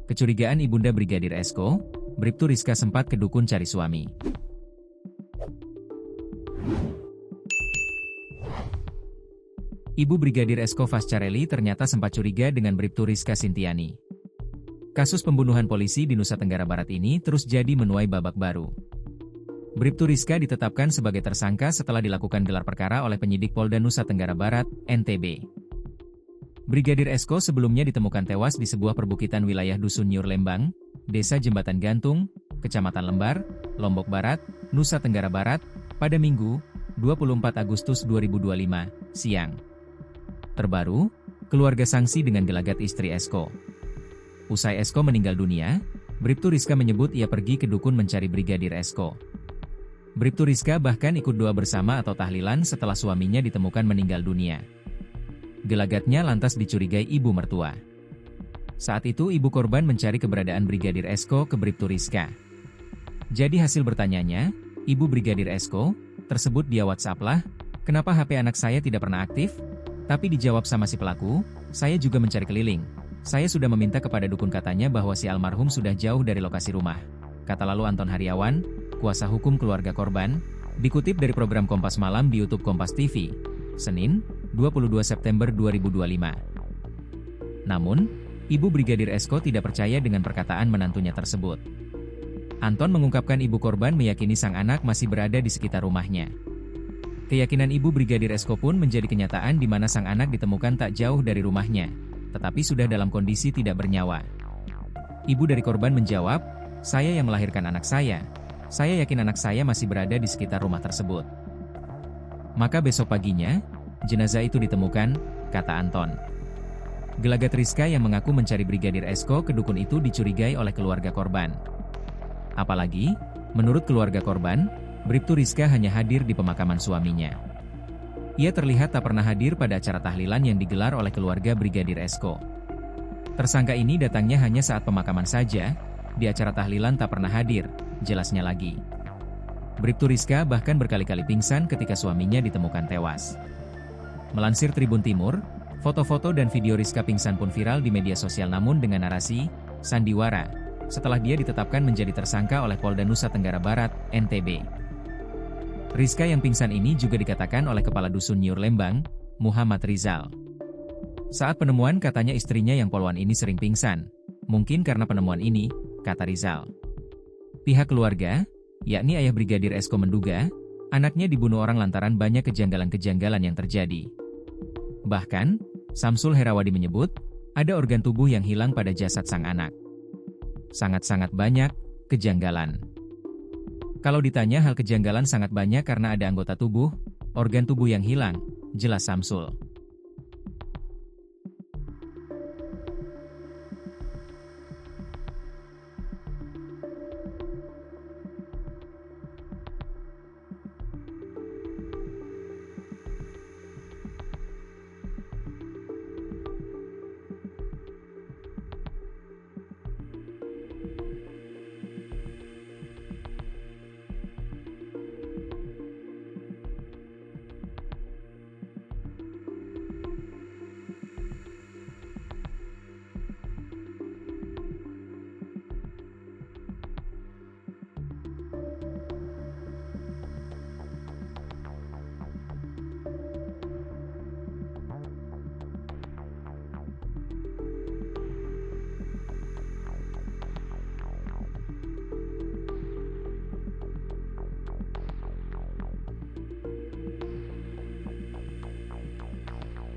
Kecurigaan Ibunda Brigadir Esko, Bribtu Rizka sempat ke dukun cari suami. Ibu Brigadir Esko Fascarelli ternyata sempat curiga dengan Bribtu Rizka Sintiani. Kasus pembunuhan polisi di Nusa Tenggara Barat ini terus jadi menuai babak baru. Bribtu Rizka ditetapkan sebagai tersangka setelah dilakukan gelar perkara oleh penyidik Polda Nusa Tenggara Barat, NTB. Brigadir Esko sebelumnya ditemukan tewas di sebuah perbukitan wilayah Dusun Nyur Lembang, Desa Jembatan Gantung, Kecamatan Lembar, Lombok Barat, Nusa Tenggara Barat, pada Minggu, 24 Agustus 2025, siang. Terbaru, keluarga sanksi dengan gelagat istri Esko. Usai Esko meninggal dunia, Bribtu Rizka menyebut ia pergi ke dukun mencari Brigadir Esko. Bribtu Rizka bahkan ikut doa bersama atau tahlilan setelah suaminya ditemukan meninggal dunia. Gelagatnya lantas dicurigai ibu mertua. Saat itu ibu korban mencari keberadaan Brigadir Esko ke Bribtu Rizka. Jadi hasil bertanyanya, ibu Brigadir Esko, tersebut dia WhatsApp lah, kenapa HP anak saya tidak pernah aktif? Tapi dijawab sama si pelaku, saya juga mencari keliling. Saya sudah meminta kepada dukun katanya bahwa si almarhum sudah jauh dari lokasi rumah. Kata lalu Anton Haryawan, kuasa hukum keluarga korban, dikutip dari program Kompas Malam di YouTube Kompas TV, Senin, 22 September 2025. Namun, ibu Brigadir Esko tidak percaya dengan perkataan menantunya tersebut. Anton mengungkapkan ibu korban meyakini sang anak masih berada di sekitar rumahnya. Keyakinan ibu Brigadir Esko pun menjadi kenyataan di mana sang anak ditemukan tak jauh dari rumahnya, tetapi sudah dalam kondisi tidak bernyawa. Ibu dari korban menjawab, saya yang melahirkan anak saya yakin anak saya masih berada di sekitar rumah tersebut. Maka besok paginya, jenazah itu ditemukan, kata Anton. Gelagat Rizka yang mengaku mencari Brigadir Esko ke dukun itu dicurigai oleh keluarga korban. Apalagi, menurut keluarga korban, Bribtu Rizka hanya hadir di pemakaman suaminya. Ia terlihat tak pernah hadir pada acara tahlilan yang digelar oleh keluarga Brigadir Esko. Tersangka ini datangnya hanya saat pemakaman saja, di acara tahlilan tak pernah hadir, jelasnya lagi. Bribtu Rizka bahkan berkali-kali pingsan ketika suaminya ditemukan tewas. Melansir Tribun Timur, foto-foto dan video Rizka pingsan pun viral di media sosial namun dengan narasi, sandiwara, setelah dia ditetapkan menjadi tersangka oleh Polda Nusa Tenggara Barat, NTB. Rizka yang pingsan ini juga dikatakan oleh Kepala Dusun Nyur Lembang, Muhammad Rizal. Saat penemuan katanya istrinya yang poluan ini sering pingsan, mungkin karena penemuan ini, kata Rizal. Pihak keluarga, yakni ayah Brigadir Esko menduga, anaknya dibunuh orang lantaran banyak kejanggalan-kejanggalan yang terjadi. Bahkan, Samsul Herawadi menyebut, ada organ tubuh yang hilang pada jasad sang anak. Sangat-sangat banyak kejanggalan. Kalau ditanya hal kejanggalan sangat banyak karena ada anggota tubuh, organ tubuh yang hilang, jelas Samsul.